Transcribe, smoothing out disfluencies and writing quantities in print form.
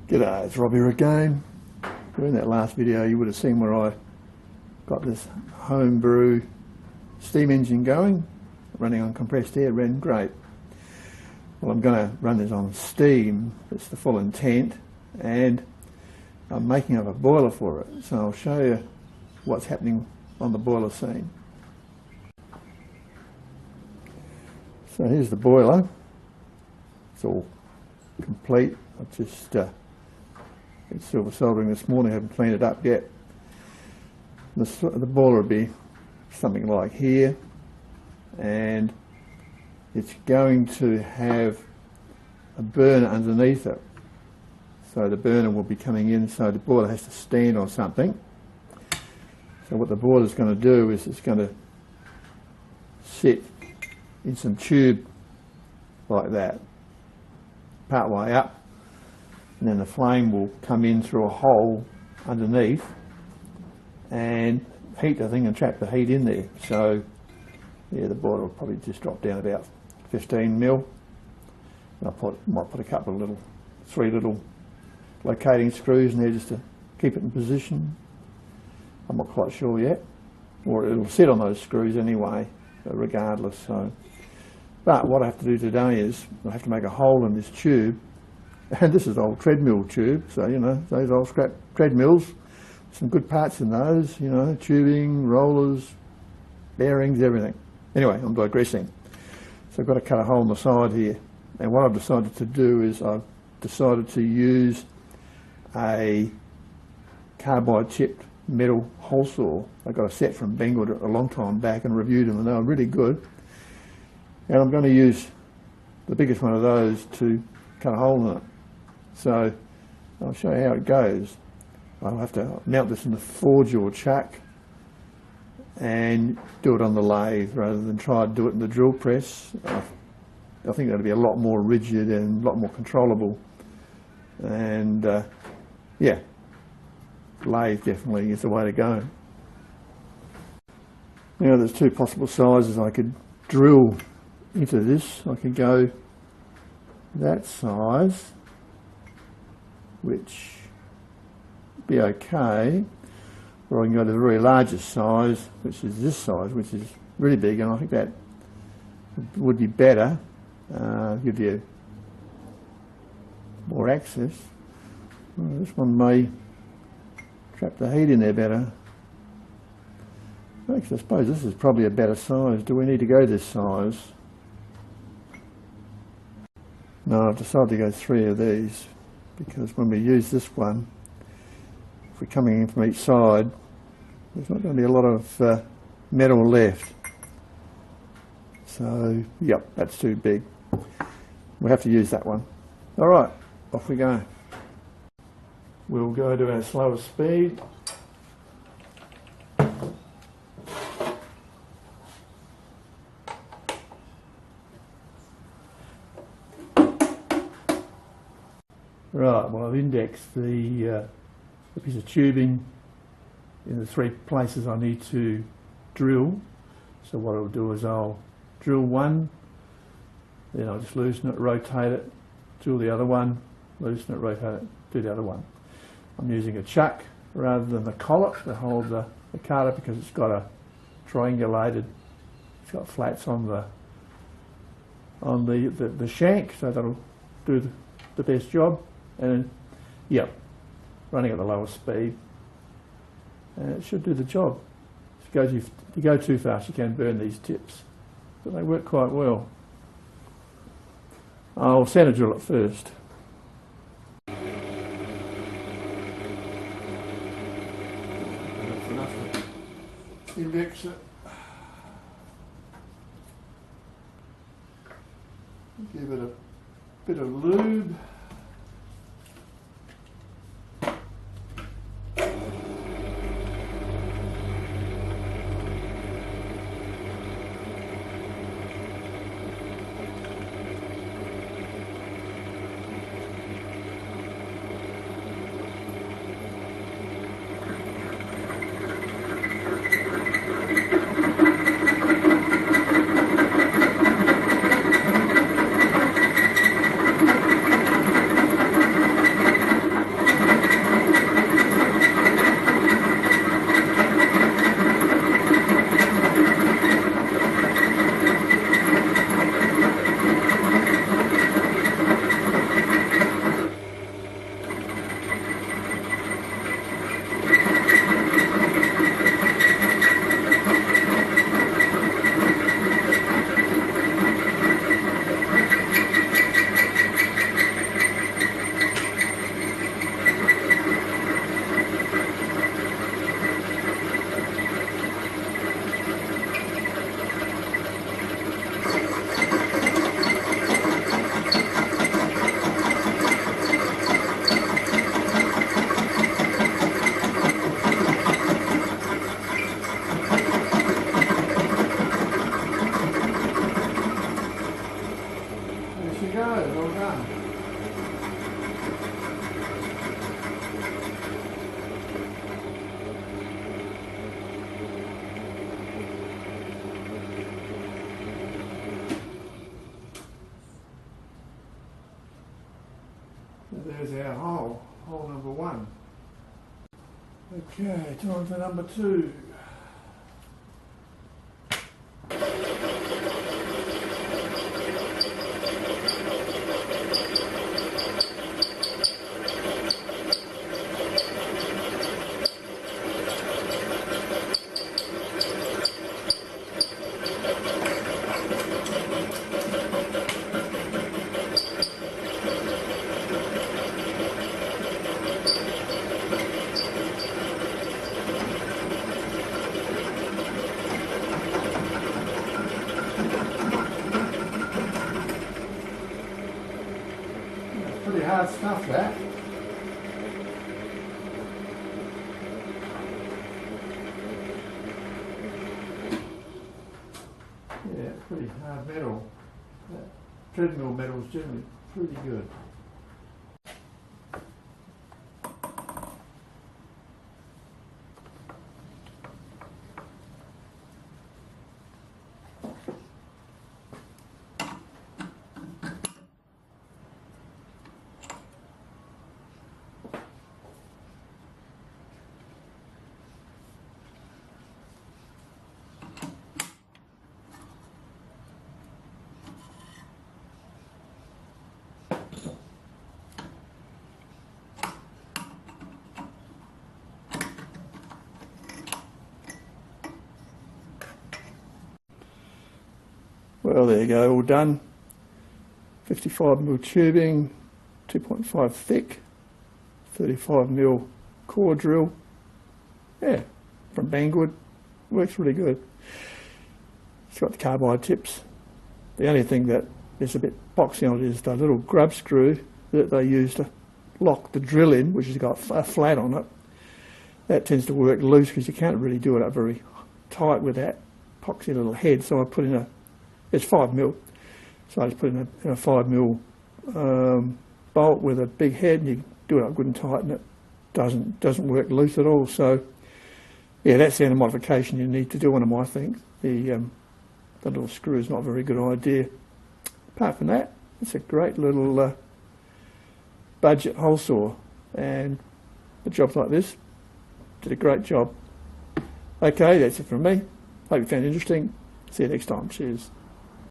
G'day, it's Robbie again. In that last video you would have seen where I got this homebrew steam engine going, running on compressed air. Ran great. Well, I'm going to run this on steam, that's the full intent, and I'm making up a boiler for it, so I'll show you what's happening on the boiler scene. So here's the boiler, it's all complete. I've just it's silver soldering this morning, I haven't cleaned it up yet. The boiler will be something like here, and it's going to have a burner underneath it. So the burner will be coming in, so the boiler has to stand on something. So what the boiler is going to do is it's going to sit in some tube like that, part way up, and then the flame will come in through a hole underneath and heat the thing and trap the heat in there. So yeah, the boiler will probably just drop down about 15 mil. And I might put a couple of three little locating screws in there just to keep it in position. I'm not quite sure yet, or it'll sit on those screws anyway, regardless. So, but what I have to do today is I have to make a hole in this tube. And this is old treadmill tube, so you know, those old scrap treadmills, some good parts in those, you know, tubing, rollers, bearings, everything. Anyway, I'm digressing. So I've got to cut a hole in the side here. And what I've decided to do is I've decided to use a carbide chipped metal hole saw. I got a set from Bengal a long time back and reviewed them, and they were really good. And I'm going to use the biggest one of those to cut a hole in it. So I'll show you how it goes. I'll have to mount this in the forge or chuck and do it on the lathe rather than try to do it in the drill press. I think that'll be a lot more rigid and a lot more controllable. And yeah, lathe definitely is the way to go. Now there's two possible sizes I could drill into this. I could go that size, which would be okay, or I can go to the very largest size, which is this size, which is really big, and I think that would be better, give you more access. Well, this one may trap the heat in there better. Actually, I suppose this is probably a better size. Do we need to go this size? No, I've decided to go 3 of these, because when we use this one, if we're coming in from each side, there's not going to be a lot of metal left. So, yep, that's too big. We have to use that one. All right, off we go. We'll go to our slowest speed. Right, well I've indexed the piece of tubing in the 3 places I need to drill. So what I'll do is I'll drill one, then I'll just loosen it, rotate it, drill the other one, loosen it, rotate it, do the other one. I'm using a chuck rather than the collet to hold the carter, because it's got a triangulated, it's got flats on the shank, so that'll do the best job. And yep, running at the lowest speed, and it should do the job. If you go too fast, you can burn these tips, but they work quite well. I'll center drill it first. That's enough to index it. Give it a bit of lube. And there's our hole number 1. Okay, time for number 2. Pretty hard stuff, that. Yeah, pretty hard metal. Treadmill metal is generally pretty good. Well, there you go, all done. 55mm tubing, 2.5 thick, 35mm core drill. Yeah, from Banggood. Works really good. It's got the carbide tips. The only thing that is a bit boxy on it is the little grub screw that they use to lock the drill in, which has got a flat on it. That tends to work loose because you can't really do it up very tight with that epoxy little head. So I put in it's 5mm, so I just put in a 5mm bolt with a big head, and you do it up good and tight, and it doesn't work loose at all. So yeah, that's the only modification you need to do on them, I think. The little screw is not a very good idea. Apart from that, it's a great little budget hole saw, and a job like this did a great job. Okay, that's it from me. Hope you found it interesting. See you next time. Cheers.